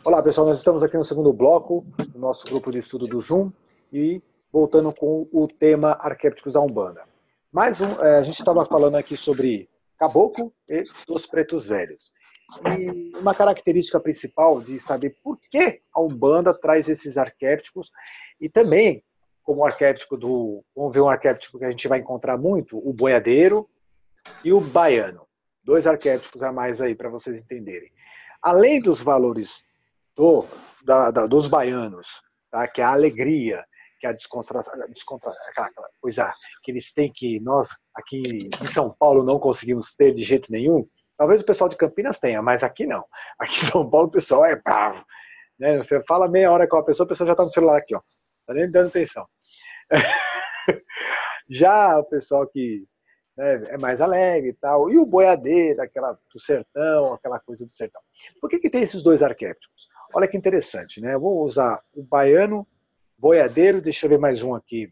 Olá, pessoal, nós estamos aqui no segundo bloco do nosso grupo de estudo do Zoom e voltando com o tema arquétipos da Umbanda. A gente estava falando aqui sobre caboclo e dos pretos velhos. E uma característica principal de saber por que a Umbanda traz esses arquétipos e também como arquétipo vamos ver um arquétipo que a gente vai encontrar muito, o boiadeiro e o baiano. Dois arquétipos a mais aí para vocês entenderem. Além dos valores dos baianos, tá? Que é a alegria, que é a descontração, aquela coisa que eles têm que nós aqui em São Paulo não conseguimos ter de jeito nenhum. Talvez o pessoal de Campinas tenha, mas aqui não. Aqui em São Paulo o pessoal é bravo. Né? Você fala meia hora com a pessoa já está no celular aqui, ó. Tá nem dando atenção. Já o pessoal que é mais alegre e tal, e o boiadeiro, do sertão, aquela coisa do sertão. Por que tem esses dois arquétipos? Olha que interessante, né? Eu vou usar o baiano, boiadeiro, deixa eu ver mais um aqui,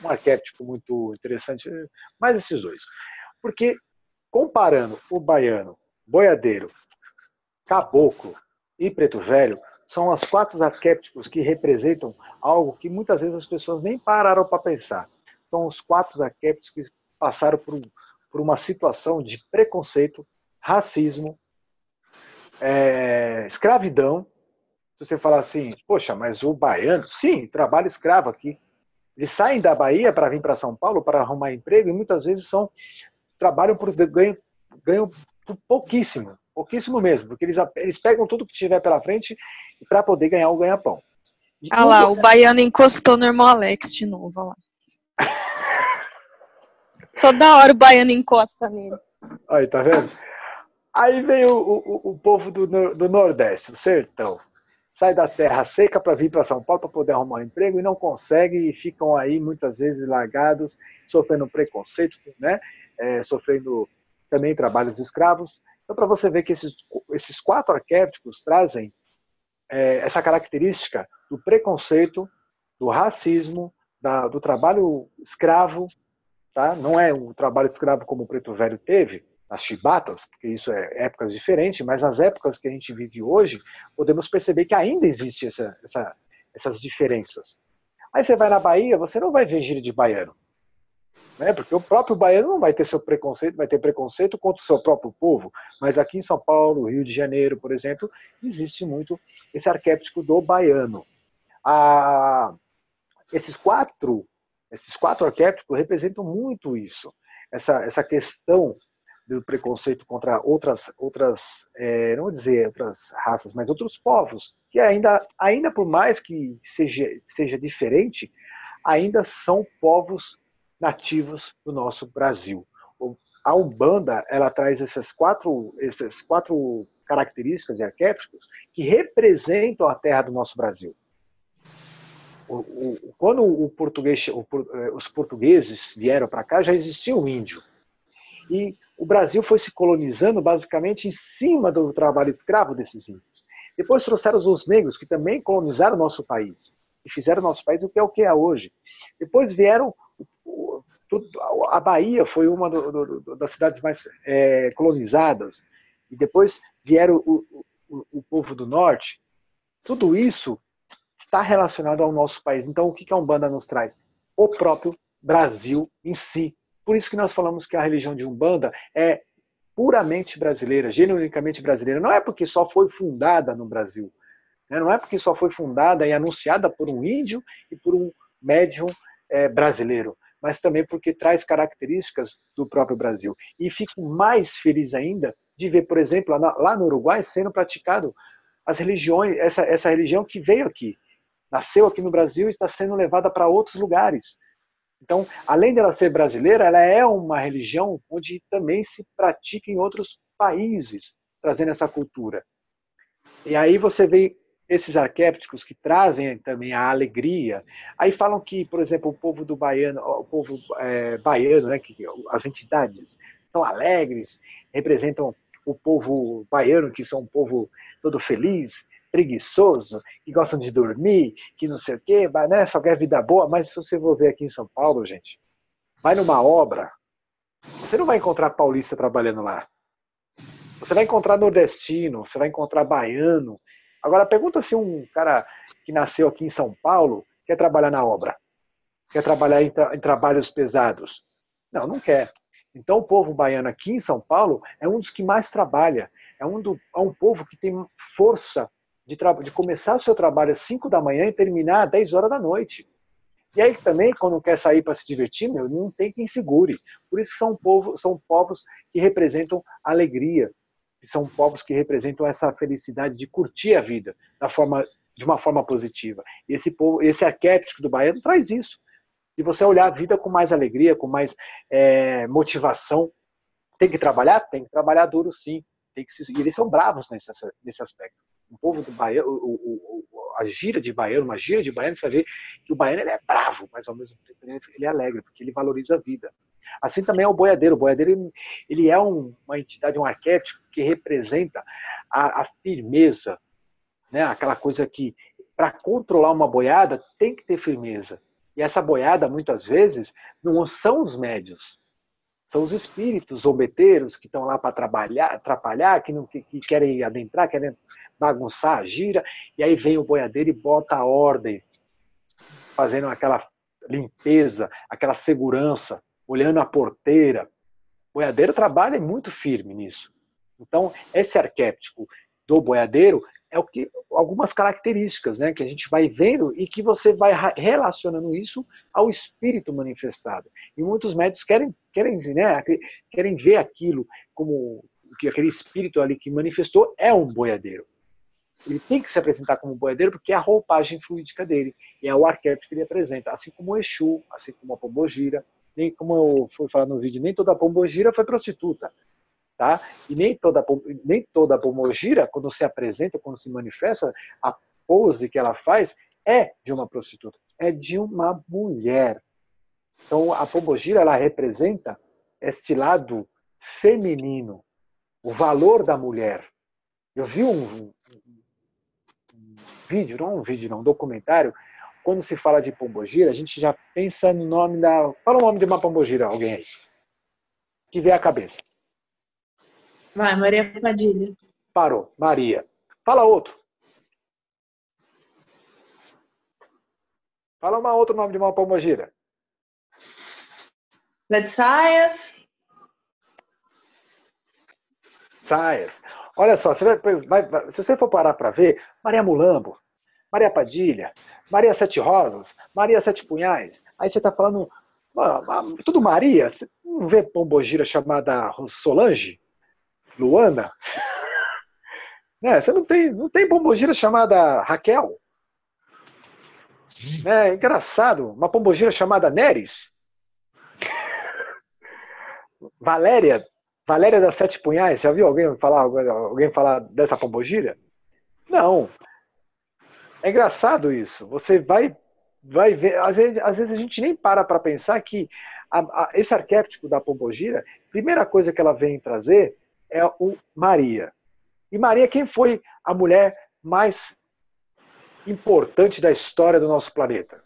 um arquétipo muito interessante, mais esses dois. Porque comparando o baiano, boiadeiro, caboclo e preto velho, são os 4 arquétipos que representam algo que muitas vezes as pessoas nem pararam para pensar. São os 4 arquétipos que passaram por uma situação de preconceito, racismo, escravidão. Se você falar assim, poxa, mas o baiano, sim, trabalha escravo aqui. Eles saem da Bahia para vir para São Paulo para arrumar emprego e muitas vezes trabalham por ganham por pouquíssimo mesmo, porque eles pegam tudo que tiver pela frente para poder ganhar o ganha-pão. Ah lá, o baiano encostou no irmão Alex de novo, olha lá. Toda hora o baiano encosta nele. Aí, tá vendo? Aí vem o povo do Nordeste, o sertão. Sai da terra seca para vir para São Paulo para poder arrumar um emprego e não consegue e ficam aí muitas vezes largados, sofrendo preconceito, né? Sofrendo também trabalhos escravos. Então, para você ver que esses 4 arquétipos trazem essa característica do preconceito, do racismo, do trabalho escravo, tá? Não é um trabalho escravo como o Preto Velho teve, nas chibatas, porque isso é épocas diferentes, mas nas épocas que a gente vive hoje, podemos perceber que ainda existe essas diferenças. Aí você vai na Bahia, você não vai ver gíria de baiano, né? Porque o próprio baiano não vai ter seu preconceito, vai ter preconceito contra o seu próprio povo, mas aqui em São Paulo, Rio de Janeiro, por exemplo, existe muito esse arquétipo do baiano. Esses quatro arquétipos representam muito isso, essa questão do preconceito contra outras não vou dizer outras raças, mas outros povos, que ainda por mais que seja diferente, ainda são povos nativos do nosso Brasil. A Umbanda, ela traz essas quatro características e arquétipos que representam a terra do nosso Brasil. Quando os portugueses vieram para cá, já existia o índio. E o Brasil foi se colonizando basicamente em cima do trabalho escravo desses índios. Depois trouxeram os negros, que também colonizaram o nosso país. E fizeram o nosso país o que é hoje. Depois vieram... A Bahia foi uma das cidades mais colonizadas. E depois vieram o povo do norte. Tudo isso está relacionado ao nosso país. Então, o que a Umbanda nos traz? O próprio Brasil em si. Por isso que nós falamos que a religião de Umbanda é puramente brasileira, genuinamente brasileira. Não é porque só foi fundada no Brasil. Não é porque só foi fundada e anunciada por um índio e por um médium brasileiro, mas também porque traz características do próprio Brasil. E fico mais feliz ainda de ver, por exemplo, lá no Uruguai sendo praticado as religiões, essa religião que veio aqui, nasceu aqui no Brasil e está sendo levada para outros lugares. Então, além dela ser brasileira, ela é uma religião onde também se pratica em outros países, trazendo essa cultura. E aí você vê esses arquétipos que trazem também a alegria. Aí falam que, por exemplo, o povo baiano, né, que as entidades são alegres, representam o povo baiano, que são um povo todo feliz, preguiçoso, que gostam de dormir, que não sei o quê, né, só quer vida boa. Mas se você for ver aqui em São Paulo, gente, vai numa obra, você não vai encontrar paulista trabalhando lá. Você vai encontrar nordestino, você vai encontrar baiano, Agora, pergunta se um cara que nasceu aqui em São Paulo quer trabalhar na obra, quer trabalhar em trabalhos pesados. Não, não quer. Então, o povo baiano aqui em São Paulo é um dos que mais trabalha. É um povo que tem força de começar o seu trabalho às 5 da manhã e terminar às 10 horas da noite. E aí também, quando quer sair para se divertir, não tem quem segure. Por isso são povos que representam alegria, que são povos que representam essa felicidade de curtir a vida de uma forma positiva. E esse arquétipo do baiano traz isso. E você olhar a vida com mais alegria, com mais motivação. Tem que trabalhar? Tem que trabalhar duro, sim. E eles são bravos nesse aspecto. O povo do baiano, a gira de baiano, uma gira de baiano, você vai ver que o baiano ele é bravo, mas ao mesmo tempo ele é alegre, porque ele valoriza a vida. Assim também é o boiadeiro. O boiadeiro ele é uma entidade, um arquétipo que representa a firmeza, né? Aquela coisa que, para controlar uma boiada, tem que ter firmeza. E essa boiada, muitas vezes, não são os médios. São os espíritos zombeteiros que estão lá para atrapalhar, que querem adentrar, querem bagunçar a gira, e aí vem o boiadeiro e bota a ordem, fazendo aquela limpeza, aquela segurança, olhando a porteira. O boiadeiro trabalha muito firme nisso. Então, esse arquétipo do boiadeiro é algumas características, né, que a gente vai vendo e que você vai relacionando isso ao espírito manifestado. E muitos médicos querem ver aquilo como que aquele espírito ali que manifestou é um boiadeiro. Ele tem que se apresentar como um boiadeiro porque é a roupagem fluídica dele, e é o arquétipo que ele apresenta, assim como o Exu, assim como a pombogira. Nem como eu fui falar no vídeo, nem toda pombogira foi prostituta. Tá? E nem toda pombogira, quando se apresenta, quando se manifesta, a pose que ela faz é de uma prostituta, é de uma mulher. Então a pombogira ela representa este lado feminino, o valor da mulher. Eu vi um vídeo, um documentário, quando se fala de pombogira, a gente já pensa no nome da... Fala o nome de uma pombogira, alguém aí, que vê a cabeça. Vai, Maria Padilha. Parou, Maria. Fala outro. Fala outro nome de uma pombogira. Zé de Saias. Saias. Olha só, se você for parar para ver, Maria Mulambo, Maria Padilha, Maria Sete Rosas, Maria Sete Punhais, aí você está falando, tudo Maria, você não vê pombogira chamada Solange? Luana? Você não tem pombogira chamada Raquel? É engraçado, uma pombogira chamada Neres? Valéria das Sete Punhais, já viu alguém falar dessa pombogira? Não. É engraçado isso. Você vai ver, às vezes a gente nem para pensar que esse arquétipo da pombogira, a primeira coisa que ela vem trazer é o Maria. E Maria, quem foi a mulher mais importante da história do nosso planeta?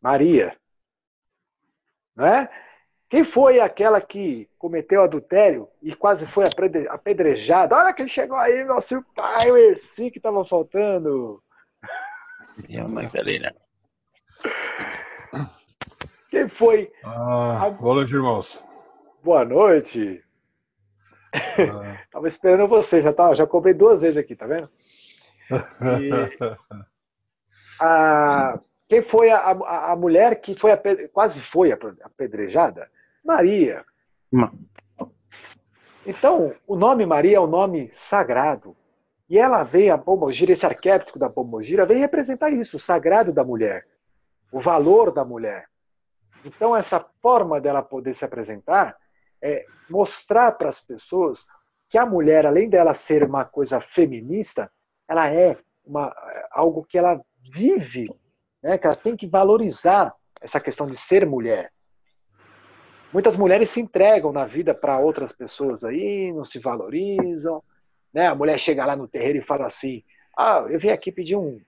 Maria. Não é? Quem foi aquela que cometeu adultério e quase foi apedrejada? Olha quem chegou aí, nosso pai, o Erci, que estava faltando. Maria Magdalena. Quem foi? Boa noite, irmãos. Boa noite. Tava esperando você, já cobrei 2 vezes aqui, tá vendo? Quem foi a mulher que quase foi apedrejada? Maria. Então, o nome Maria é um nome sagrado. E ela veio, a pombogira, esse arquétipo da pombogira, vem representar isso, o sagrado da mulher, o valor da mulher. Então, essa forma dela poder se apresentar é mostrar para as pessoas que a mulher, além dela ser uma coisa feminista, ela é algo que ela vive, né? Que ela tem que valorizar essa questão de ser mulher. Muitas mulheres se entregam na vida para outras pessoas aí, não se valorizam. Né? A mulher chega lá no terreiro e fala assim, eu vim aqui pedir um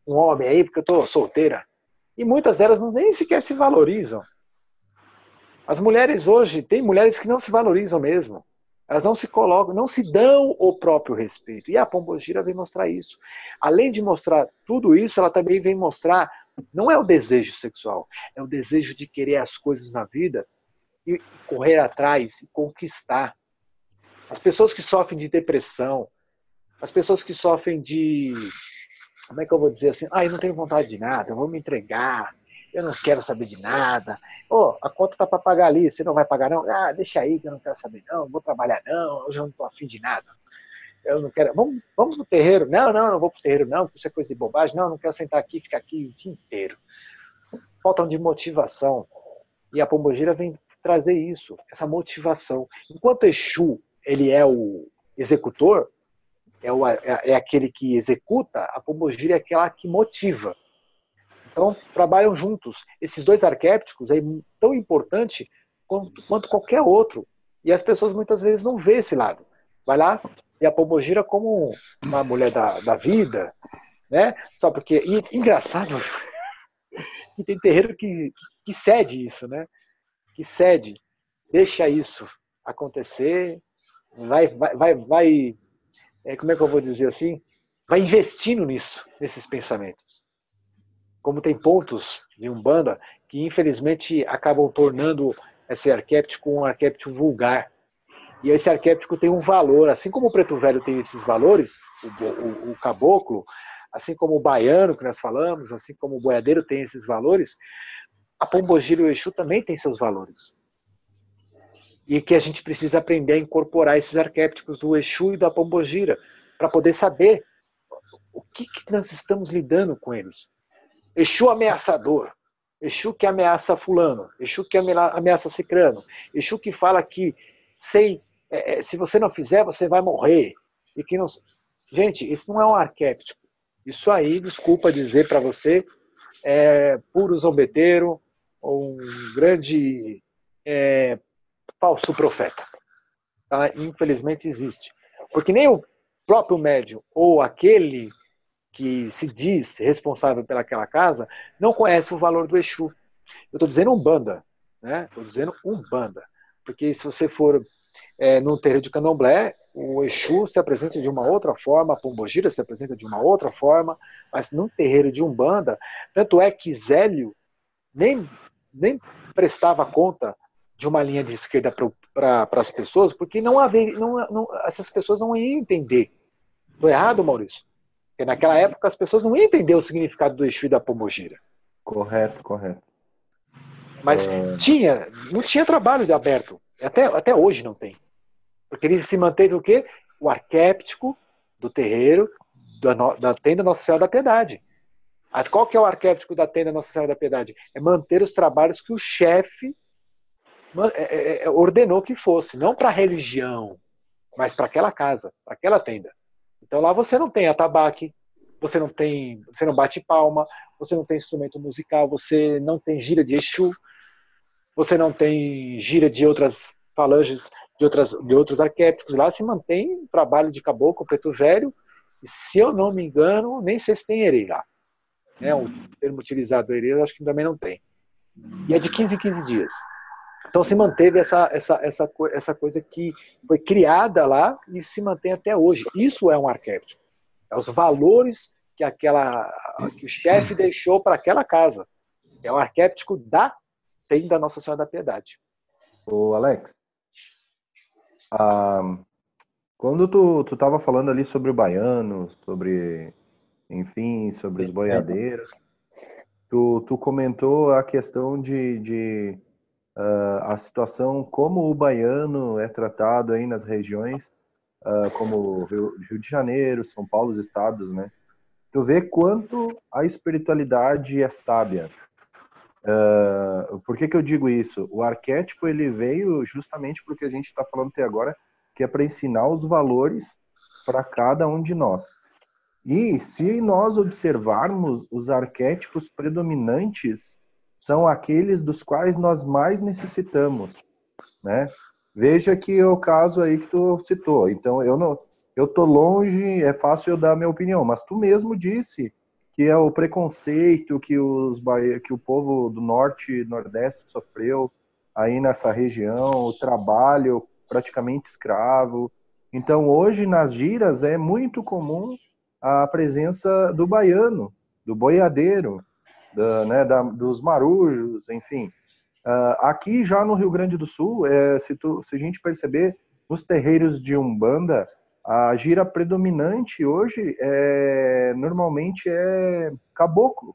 homem aí porque eu estou solteira. E muitas delas nem sequer se valorizam. As mulheres hoje, tem mulheres que não se valorizam mesmo. Elas não se colocam, não se dão o próprio respeito. E a pombogira vem mostrar isso. Além de mostrar tudo isso, ela também vem mostrar, não é o desejo sexual, é o desejo de querer as coisas na vida e correr atrás e conquistar. As pessoas que sofrem de depressão, as pessoas que sofrem de, como é que eu vou dizer assim, eu não tenho vontade de nada, eu vou me entregar, eu não quero saber de nada. A conta tá para pagar ali, você não vai pagar não? Deixa aí que eu não quero saber não, vou trabalhar não, hoje eu não estou afim de nada. Eu não quero. Vamos pro terreiro? Não vou pro terreiro não, porque isso é coisa de bobagem. Não quero sentar aqui e ficar aqui o dia inteiro. Faltam de motivação. E a pombogira vem trazer isso, essa motivação. Enquanto Exu, ele é o executor, é aquele que executa, a pombogira é aquela que motiva. Então, trabalham juntos. Esses dois arquétipos é tão importante quanto qualquer outro. E as pessoas muitas vezes não vê esse lado. Vai lá e a pombogira como uma mulher da vida, né? Só porque... E engraçado que tem terreiro que cede isso, né? Que cede, deixa isso acontecer, vai como é que eu vou dizer assim? Vai investindo nisso, nesses pensamentos. Como tem pontos de Umbanda que infelizmente acabam tornando esse arquétipo um arquétipo vulgar. E esse arquétipo tem um valor, assim como o preto velho tem esses valores, o caboclo, assim como o baiano que nós falamos, assim como o boiadeiro tem esses valores, a pombogira e o Exu também tem seus valores. E que a gente precisa aprender a incorporar esses arquétipos do Exu e da pombogira para poder saber o que nós estamos lidando com eles. Exu ameaçador, Exu que ameaça fulano, Exu que ameaça cicrano, Exu que fala que se você não fizer, você vai morrer. E que não... Gente, isso não é um arquétipo. Isso aí, desculpa dizer para você, é puro zombeteiro ou um grande falso profeta. Tá? Infelizmente existe. Porque nem o próprio médium ou aquele que se diz responsável pelaquela casa não conhece o valor do Exu. Eu estou dizendo Umbanda, né? Estou dizendo Umbanda. Porque se você for no terreiro de Candomblé, o Exu se apresenta de uma outra forma, a pombogira se apresenta de uma outra forma, mas num terreiro de Umbanda, tanto é que Zélio nem prestava conta de uma linha de esquerda para as pessoas, porque essas pessoas não iam entender. Estou errado, Maurício? Porque naquela época as pessoas não iam entender o significado do Exu e da pombogira. Correto. Mas não tinha trabalho de aberto. Até hoje não tem. Porque ele se manteve o quê? O arquétipo do terreiro da tenda Nossa Senhora da Piedade. Qual que é o arquétipo da tenda Nossa Senhora da Piedade? É manter os trabalhos que o chefe ordenou que fosse. Não para a religião, mas para aquela casa, para aquela tenda. Então lá você não tem atabaque, você não bate palma, você não tem instrumento musical, você não tem gira de Exu, você não tem gira de outras falanges, de outros arquétipos. Lá se mantém trabalho de caboclo, preto velho, e se eu não me engano, nem sei se tem herê lá. O termo utilizado herê, eu acho que também não tem. E é de 15 em 15 dias. Então se manteve essa coisa que foi criada lá e se mantém até hoje. Isso é um arquétipo. É os valores que o chefe deixou para aquela casa. É o arquétipo da tenda Nossa Senhora da Piedade. Ô Alex, quando tu estava falando ali sobre o baiano, sobre os boiadeiros, tu comentou a questão de a situação, como o baiano é tratado aí nas regiões, como Rio de Janeiro, São Paulo, os estados, né? Tu vê quanto a espiritualidade é sábia. Por que eu digo isso? O arquétipo ele veio justamente porque a gente está falando até agora, que é para ensinar os valores para cada um de nós. E se nós observarmos, os arquétipos predominantes são aqueles dos quais nós mais necessitamos, né? Veja que é o caso aí que tu citou. Então eu tô longe, é fácil eu dar a minha opinião, mas tu mesmo disse que é o preconceito que o povo do norte e nordeste sofreu aí nessa região, o trabalho praticamente escravo. Então, hoje, nas giras, é muito comum a presença do baiano, do boiadeiro, dos marujos, enfim. Aqui, já no Rio Grande do Sul, se a gente perceber, nos terreiros de Umbanda, a gira predominante hoje normalmente é caboclo,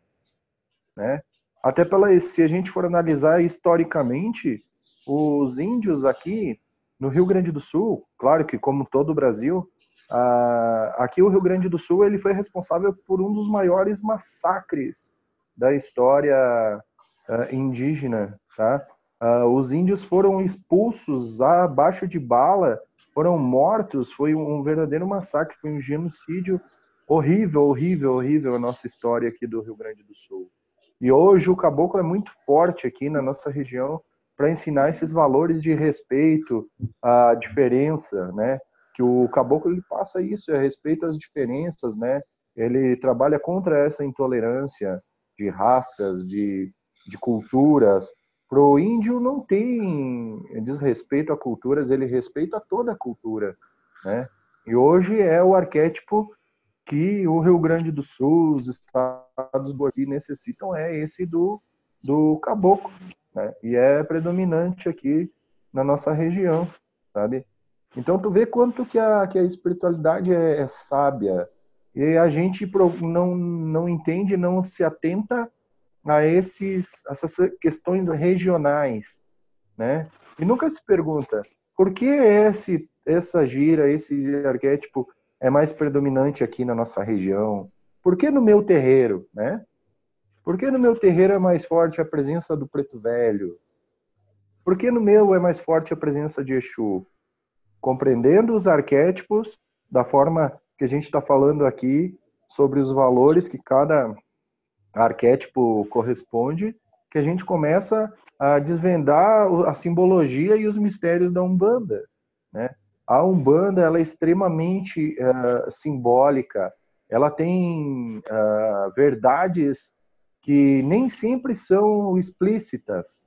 né? Até se a gente for analisar historicamente, os índios aqui no Rio Grande do Sul, claro que como todo o Brasil, aqui o Rio Grande do Sul ele foi responsável por um dos maiores massacres da história indígena, tá? Os índios foram expulsos abaixo de bala, foram mortos, foi um verdadeiro massacre, foi um genocídio horrível, horrível, horrível a nossa história aqui do Rio Grande do Sul. E hoje o caboclo é muito forte aqui na nossa região para ensinar esses valores de respeito, a diferença, né? Que o caboclo ele passa isso, é respeito às diferenças, né? Ele trabalha contra essa intolerância de raças, de culturas. Pro índio não tem desrespeito a culturas, ele respeita toda a cultura, né? E hoje é o arquétipo que o Rio Grande do Sul, os estados do aqui necessitam, é esse do caboclo, né? E é predominante aqui na nossa região, sabe? Então tu vê quanto que a espiritualidade é sábia, e a gente não entende, não se atenta a essas questões regionais, né? E nunca se pergunta por que essa gira, esse arquétipo é mais predominante aqui na nossa região? Por que no meu terreiro, né? Por que no meu terreiro é mais forte a presença do preto velho? Por que no meu é mais forte a presença de Exu? Compreendendo os arquétipos da forma que a gente está falando aqui, sobre os valores que cada arquétipo corresponde, que a gente começa a desvendar a simbologia e os mistérios da Umbanda, né? A Umbanda ela é extremamente simbólica, ela tem verdades que nem sempre são explícitas,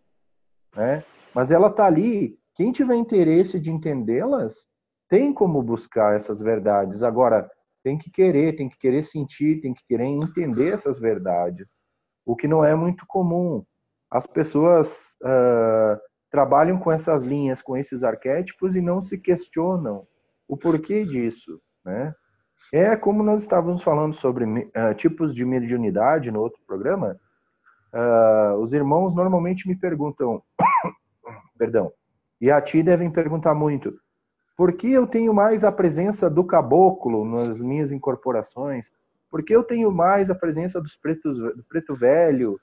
né? Mas ela está ali, quem tiver interesse de entendê-las, tem como buscar essas verdades. Agora, tem que querer sentir, tem que querer entender essas verdades, o que não é muito comum. As pessoas trabalham com essas linhas, com esses arquétipos e não se questionam o porquê disso, né? É como nós estávamos falando sobre tipos de mediunidade no outro programa. Os irmãos normalmente me perguntam, perdão, e a ti devem perguntar muito, por que eu tenho mais a presença do caboclo nas minhas incorporações? Por que eu tenho mais a presença do preto velho?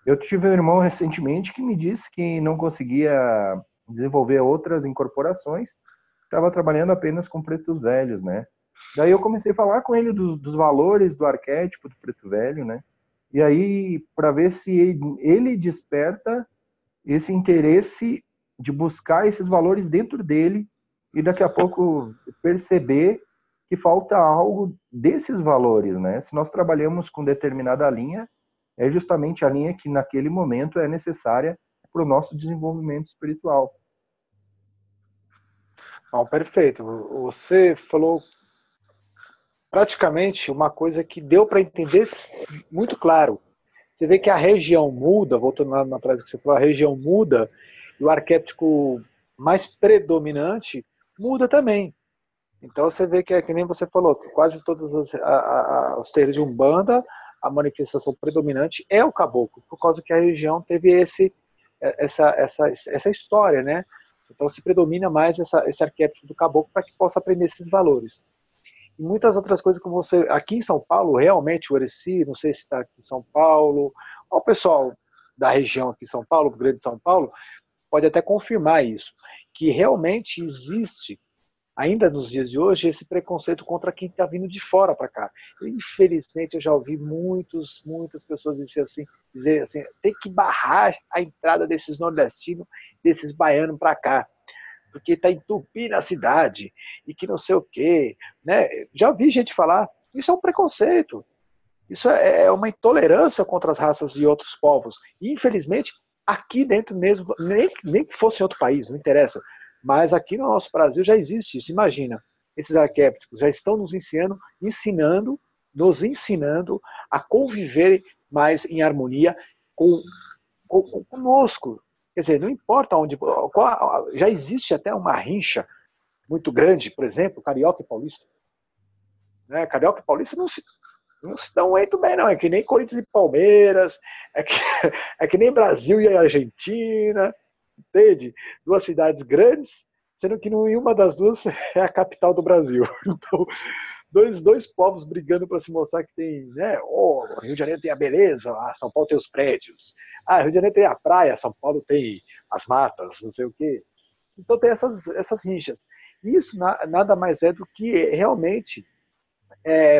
Eu tive um irmão recentemente que me disse que não conseguia desenvolver outras incorporações, estava trabalhando apenas com pretos velhos, né? Daí eu comecei a falar com ele dos valores do arquétipo do preto velho, né? E aí, para ver se ele desperta esse interesse de buscar esses valores dentro dele e daqui a pouco perceber que falta algo desses valores, né? Se nós trabalhamos com determinada linha, é justamente a linha que naquele momento é necessária para o nosso desenvolvimento espiritual. Bom, perfeito. Você falou praticamente uma coisa que deu para entender muito claro. Você vê que a região muda, voltando lá atrás do que você falou, a região muda e o arquétipo mais predominante muda também. Então você vê que, que nem você falou, quase todos os terreiros de Umbanda, a manifestação predominante é o caboclo, por causa que a região teve essa história, né? Então se predomina mais esse arquétipo do caboclo para que possa aprender esses valores. E muitas outras coisas que você... Aqui em São Paulo, realmente, o Ereci, não sei se está aqui em São Paulo, o pessoal da região aqui em São Paulo, do Grande São Paulo, pode até confirmar isso, que realmente existe, ainda nos dias de hoje, esse preconceito contra quem está vindo de fora para cá. Infelizmente, eu já ouvi muitas pessoas dizer assim, tem que barrar a entrada desses nordestinos, desses baianos para cá, porque está entupindo a cidade, e que não sei o quê, né? Já ouvi gente falar, isso é um preconceito, isso é uma intolerância contra as raças de outros povos. E, infelizmente, aqui dentro mesmo, nem que fosse em outro país, não interessa, Mas aqui no nosso Brasil já existe isso. Imagina, esses arquétipos já estão nos ensinando a conviver mais em harmonia conosco. Quer dizer, não importa onde. Já existe até uma rincha muito grande, por exemplo, carioca e paulista. Né? Carioca e paulista não se dão muito bem, não. É que nem Corinthians e Palmeiras, é que nem Brasil e Argentina, entende? Duas cidades grandes, sendo que nenhuma das duas é a capital do Brasil. Então, dois povos brigando para se mostrar que tem, né? Oh, Rio de Janeiro tem a beleza, São Paulo tem os prédios. Rio de Janeiro tem a praia, São Paulo tem as matas, não sei o quê. Então tem essas rinchas. Isso nada mais é do que realmente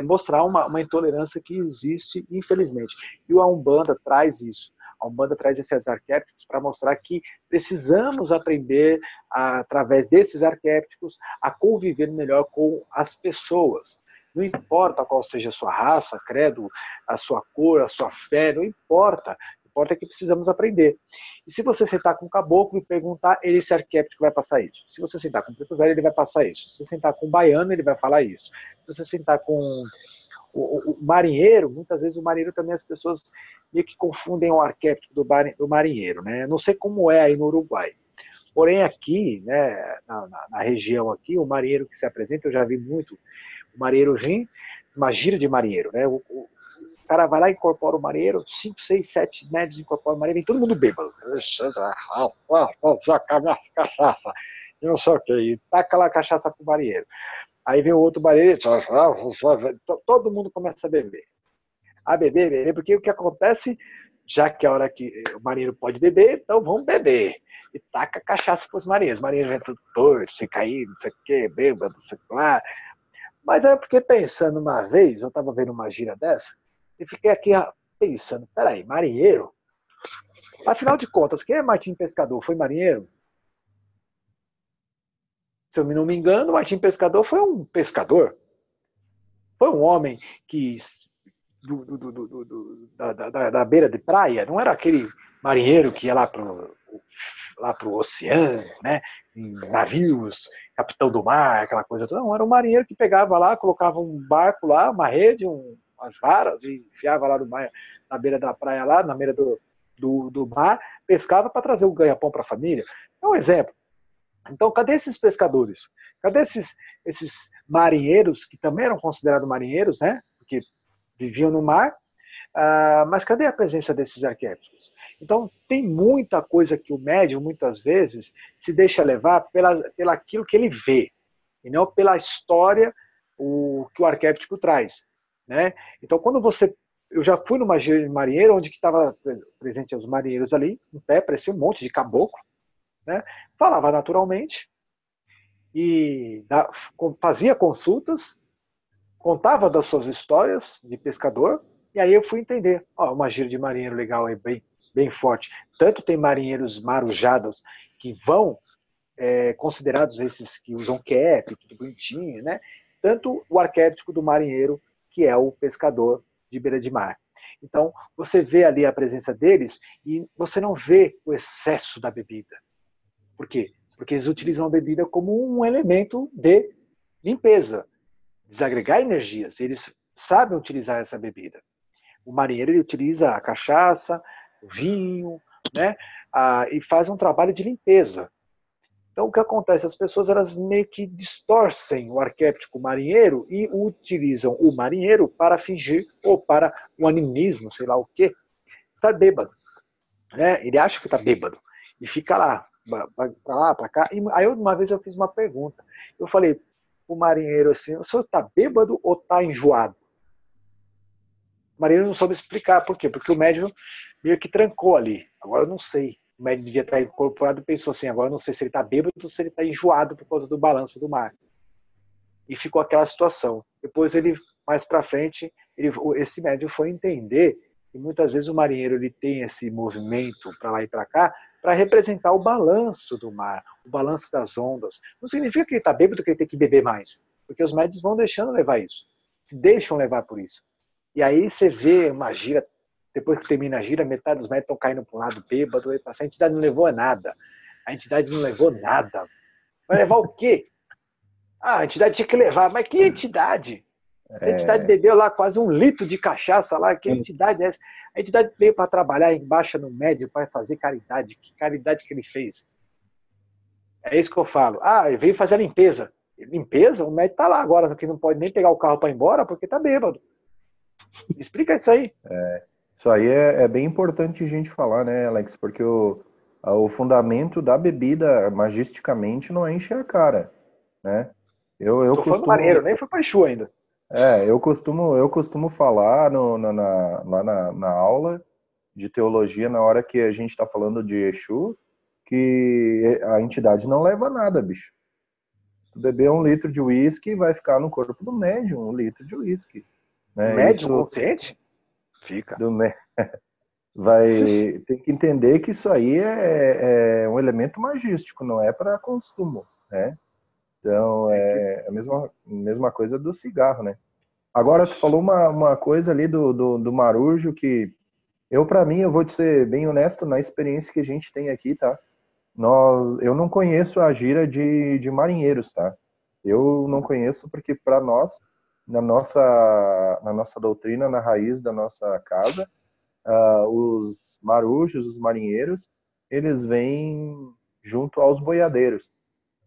mostrar uma intolerância que existe, infelizmente. E a Umbanda traz isso. A Umbanda traz esses arquétipos para mostrar que precisamos aprender, através desses arquétipos, a conviver melhor com as pessoas. Não importa qual seja a sua raça, credo, a sua cor, a sua fé, não importa. O que importa é que precisamos aprender. E se você sentar com um caboclo e perguntar, esse arquétipo vai passar isso. Se você sentar com um preto velho, ele vai passar isso. Se você sentar com um baiano, ele vai falar isso. Se você sentar com o marinheiro, muitas vezes o marinheiro também as pessoas meio que confundem o arquétipo do marinheiro, né? Não sei como é aí no Uruguai. Porém aqui, né, na região aqui, o marinheiro que se apresenta, eu já vi muito, o marinheiro vem, uma gira de marinheiro, né? O cara vai lá e incorpora o marinheiro, 5, 6, 7 médios incorpora o marinheiro, vem todo mundo bêbado. Já cabe as cachaça. E não sei o que, e taca lá a cachaça pro marinheiro. Aí vem o outro marinheiro, todo mundo começa a beber. Beber, porque o que acontece, já que é a hora que o marinheiro pode beber, então vamos beber. E taca cachaça pros marinheiros. Os marinheiros vêm tudo torto, fica aí, não sei o que, bêbado, não sei o que lá. Mas aí eu fiquei pensando uma vez, eu estava vendo uma gira dessa, e fiquei aqui pensando, peraí, marinheiro? Afinal de contas, quem é Martim Pescador? Foi marinheiro? Se eu não me engano, Martim Pescador foi um pescador. Foi um homem que da beira de praia, não era aquele marinheiro que ia lá pro oceano, né? Em navios, capitão do mar, aquela coisa toda. Não, era um marinheiro que pegava lá, colocava um barco lá, uma rede, umas varas, e enfiava lá na beira da praia lá, na beira do mar, pescava para trazer o ganha-pão para a família. É um exemplo. Então, cadê esses pescadores? Cadê esses marinheiros, que também eram considerados marinheiros, né? Porque viviam no mar, mas cadê a presença desses arquétipos? Então, tem muita coisa que o médium, muitas vezes, se deixa levar pelaquilo que ele vê, e não pela história que o arquétipo traz. Né? Então, eu já fui numa gira de marinheiro, onde estava presente os marinheiros ali, em pé, parecia um monte de caboclo, né? Falava naturalmente, e fazia consultas, contava das suas histórias de pescador, e aí eu fui entender. Uma gira de marinheiro legal aí, bem forte. Tanto tem marinheiros marujadas que vão, considerados esses que usam cap, tudo bonitinho, né? Tanto o arquétipo do marinheiro, que é o pescador de beira de mar. Então, você vê ali a presença deles e você não vê o excesso da bebida. Por quê? Porque eles utilizam a bebida como um elemento de limpeza, desagregar energias. Eles sabem utilizar essa bebida. O marinheiro ele utiliza a cachaça, o vinho, né? E faz um trabalho de limpeza. Então, o que acontece? As pessoas elas meio que distorcem o arquétipo marinheiro e utilizam o marinheiro para fingir, ou para o animismo, sei lá o quê, estar bêbado. Né? Ele acha que está bêbado. E fica lá, para lá, para cá. E aí, uma vez eu fiz uma pergunta. Eu falei o marinheiro assim, o senhor está bêbado ou está enjoado? O marinheiro não soube explicar. Por quê? Porque o médium meio que trancou ali. Agora eu não sei. O médium devia estar incorporado e pensou assim, agora eu não sei se ele está bêbado ou se ele está enjoado por causa do balanço do mar. E ficou aquela situação. Depois ele, mais para frente, esse médium foi entender que muitas vezes o marinheiro ele tem esse movimento para lá e para cá para representar o balanço do mar, o balanço das ondas. Não significa que ele está bêbado, que ele tem que beber mais. Porque os médiuns vão deixando levar isso. Se deixam levar por isso. E aí você vê uma gira, depois que termina a gira, metade dos médiuns estão caindo para um lado bêbado, a entidade não levou nada. A entidade não levou nada. Vai levar o quê? Ah, a entidade tinha que levar. Mas que entidade? A entidade bebeu lá quase 1 litro de cachaça lá. Que entidade é essa? A entidade veio para trabalhar embaixo no médio para fazer caridade. Que caridade que ele fez? É isso que eu falo. Ah, ele veio fazer a limpeza. Limpeza? O médico tá lá agora, que não pode nem pegar o carro para ir embora porque tá bêbado. Explica isso aí. Isso aí é bem importante a gente falar, né, Alex? Porque o fundamento da bebida, magisticamente, não é encher a cara, né? Tô falando do marinheiro, nem foi para Exu ainda. Eu costumo falar lá na aula de teologia, na hora que a gente está falando de Exu, que a entidade não leva nada, bicho. Tu beber 1 litro de uísque, vai ficar no corpo do médium 1 litro de uísque. Né? Médium consciente? Fica. Vai ter que entender que isso aí é um elemento magístico, não é para consumo, né? Então, é a mesma coisa do cigarro, né? Agora, tu falou uma coisa ali do marujo que para mim, eu vou te ser bem honesto, na experiência que a gente tem aqui, tá? Eu não conheço a gira de marinheiros, tá? Eu não conheço porque para nós, na nossa doutrina, na raiz da nossa casa, os marujos, os marinheiros, eles vêm junto aos boiadeiros,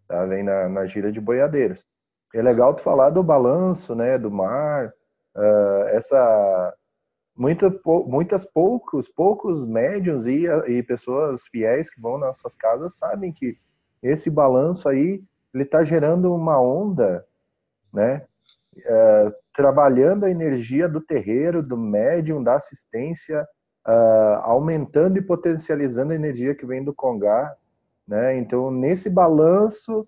tá? Vem na gira de boiadeiros. É legal tu falar do balanço, né, do mar, poucos médiuns e pessoas fiéis que vão nas nossas casas sabem que esse balanço aí, ele está gerando uma onda, né, trabalhando a energia do terreiro, do médium, da assistência, aumentando e potencializando a energia que vem do Congá, né? Então, nesse balanço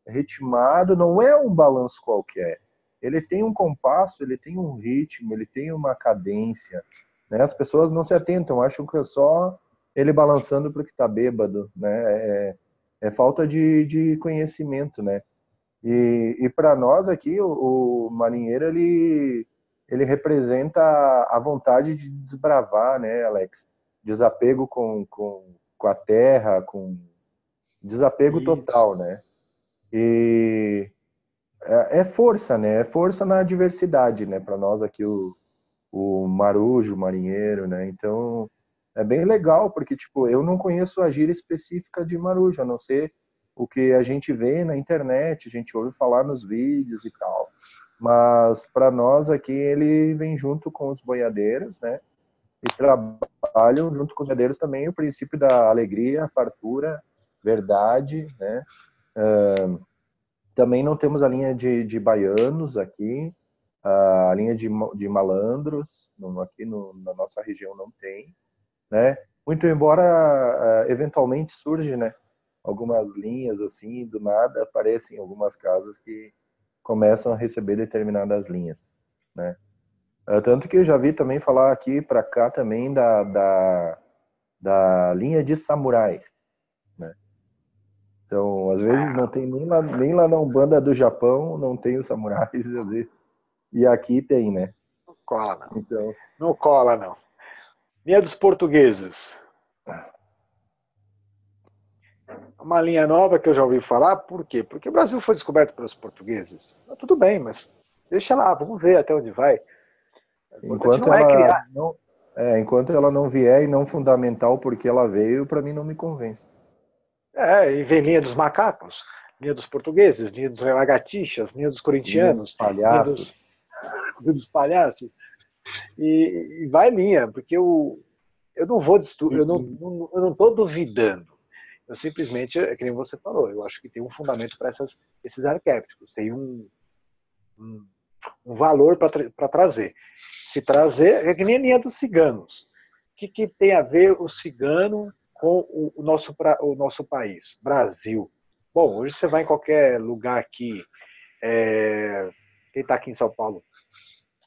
ritmado, não é um balanço qualquer. Ele tem um compasso, ele tem um ritmo, ele tem uma cadência, né? As pessoas não se atentam, acham que é só ele balançando porque está bêbado, né? É falta de conhecimento, né? E para nós aqui, o marinheiro, ele representa a vontade de desbravar, né, Alex? Desapego com a terra, com desapego total, né? E é força, né? É força na diversidade, né? Para nós aqui, o marujo, o marinheiro, né? Então, é bem legal, porque, tipo, eu não conheço a gíria específica de marujo, a não ser o que a gente vê na internet, a gente ouve falar nos vídeos e tal. Mas, para nós aqui, ele vem junto com os boiadeiros, né? E trabalham junto com os boiadeiros também o princípio da alegria, fartura, verdade, né? Também não temos a linha de baianos aqui, a linha de malandros, aqui na nossa região não tem, né? Muito embora eventualmente surge, né, algumas linhas assim, do nada aparecem algumas casas que começam a receber determinadas linhas, né? Tanto que eu já vi também falar aqui para cá também da linha de samurais, né? Então, às vezes não tem nem lá na Umbanda do Japão, não tem os samurais, às vezes, e aqui tem, né? Não cola, não. Então, não cola, não. Linha dos portugueses. Uma linha nova que eu já ouvi falar, por quê? Porque o Brasil foi descoberto pelos portugueses. Tudo bem, mas deixa lá, vamos ver até onde vai. enquanto ela não vier e não fundamental porque ela veio, para mim não me convence. E vem linha dos macacos, linha dos portugueses, linha dos lagartixas, linha dos corintianos, linha dos palhaços. E vai linha, porque eu não vou eu não estou duvidando. Eu simplesmente, é que nem você falou, eu acho que tem um fundamento para esses arquétipos, tem um valor para trazer. Se trazer, é que nem a linha dos ciganos. O que tem a ver o cigano com o nosso país, Brasil? Bom, hoje você vai em qualquer lugar aqui, quem está aqui em São Paulo,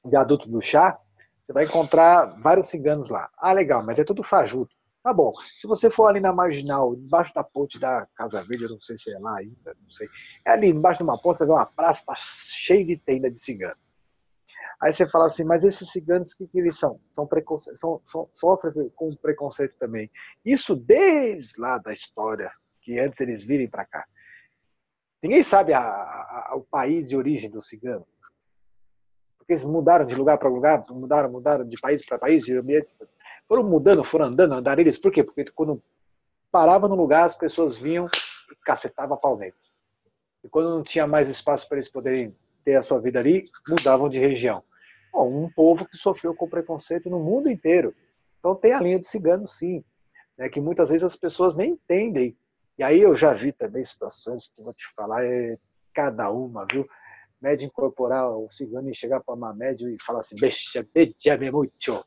de adulto do chá, você vai encontrar vários ciganos lá. Ah, legal, mas é tudo fajuto. Tá bom, se você for ali na Marginal, embaixo da ponte da Casa Verde, eu não sei se é lá ainda, não sei. É ali embaixo de uma ponte, você vê uma praça, tá cheia de tenda de cigano. Aí você fala assim, mas esses ciganos, o que eles são? Sofrem com preconceito também. Isso desde lá da história, que antes eles virem para cá. Ninguém sabe o país de origem do cigano. Porque eles mudaram de lugar para lugar, mudaram de país para país, de ambiente. Foram mudando, foram andando, andarilhos. Por quê? Porque quando parava no lugar, as pessoas vinham e cacetavam a pau neles. E quando não tinha mais espaço para eles poderem ter a sua vida ali, mudavam de região. Bom, um povo que sofreu com preconceito no mundo inteiro. Então tem a linha do cigano, sim, né, que muitas vezes as pessoas nem entendem. E aí eu já vi também situações que vou te falar, cada uma, viu? Médio incorporar o cigano e chegar para uma médio e falar assim, beijame muito.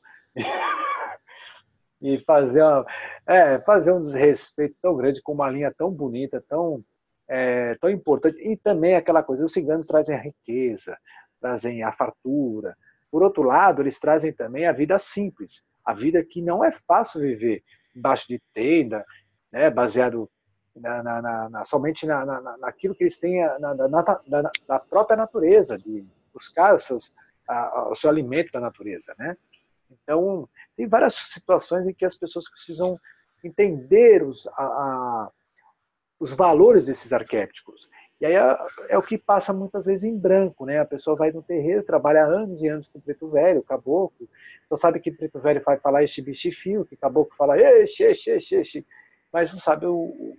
E fazer um desrespeito tão grande com uma linha tão bonita, tão importante. E também aquela coisa, os ciganos trazem a riqueza, trazem a fartura. Por outro lado, eles trazem também a vida simples, a vida que não é fácil viver embaixo de tenda, né, baseado somente naquilo que eles têm da própria natureza, de buscar o seu alimento da natureza, né? Então, tem várias situações em que as pessoas precisam entender os valores desses arquétipos. E aí é o que passa muitas vezes em branco, né? A pessoa vai no terreiro, trabalha anos e anos com preto velho, caboclo, só sabe que preto velho vai falar este bichifio, que caboclo fala este, mas não sabe o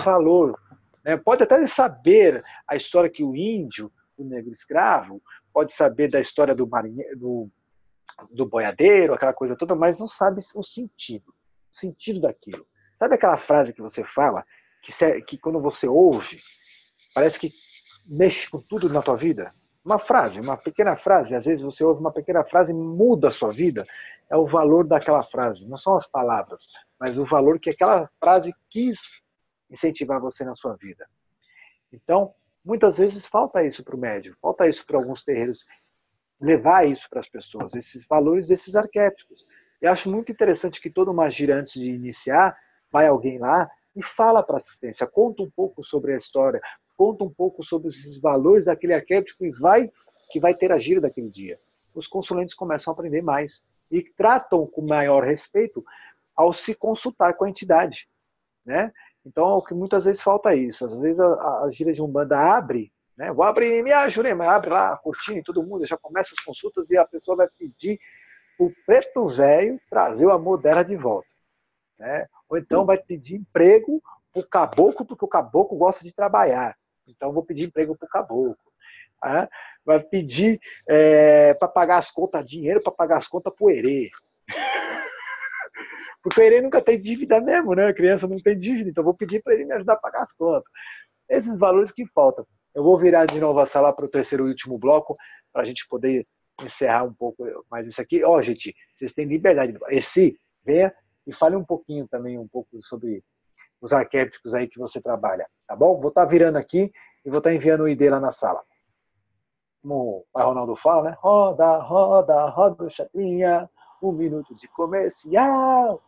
valor. Né? Pode até saber a história que o índio, o negro escravo, pode saber da história do marinheiro, do boiadeiro, aquela coisa toda, mas não sabe o sentido daquilo. Sabe aquela frase que você fala, que quando você ouve, parece que mexe com tudo na tua vida? Uma frase, uma pequena frase, às vezes você ouve uma pequena frase e muda a sua vida. É o valor daquela frase, não são as palavras, mas o valor que aquela frase quis incentivar você na sua vida. Então, muitas vezes falta isso para o médium, falta isso para alguns terreiros, levar isso para as pessoas, esses valores desses arquétipos. Eu acho muito interessante que toda uma gira, antes de iniciar, vai alguém lá e fala para a assistência, conta um pouco sobre a história, conta um pouco sobre esses valores daquele arquétipo que vai ter a gira daquele dia. Os consulentes começam a aprender mais e tratam com maior respeito ao se consultar com a entidade, né? Então, o que muitas vezes falta é isso. Às vezes a gira de Umbanda abre, né? Vou abrir minha Jurema, abre lá a cortina e todo mundo já começa as consultas e a pessoa vai pedir o preto velho trazer o amor dela de volta, né? Ou então vai pedir emprego para o caboclo, porque o caboclo gosta de trabalhar. Então vou pedir emprego para o caboclo. Né? Vai pedir para pagar as contas, dinheiro para pagar as contas para o herê. Porque o herê nunca tem dívida mesmo, né? A criança não tem dívida, então vou pedir para ele me ajudar a pagar as contas. Esses valores que faltam. Eu vou virar de novo a sala para o terceiro e último bloco, para a gente poder encerrar um pouco mais isso aqui. Ó, gente, vocês têm liberdade. Esse, venha e fale um pouquinho também, um pouco sobre os arquétipos aí que você trabalha, tá bom? Vou estar virando aqui e vou estar enviando o ID lá na sala. Como o pai Ronaldo fala, né? Roda, roda, roda, chatinha, 1 minuto de comercial.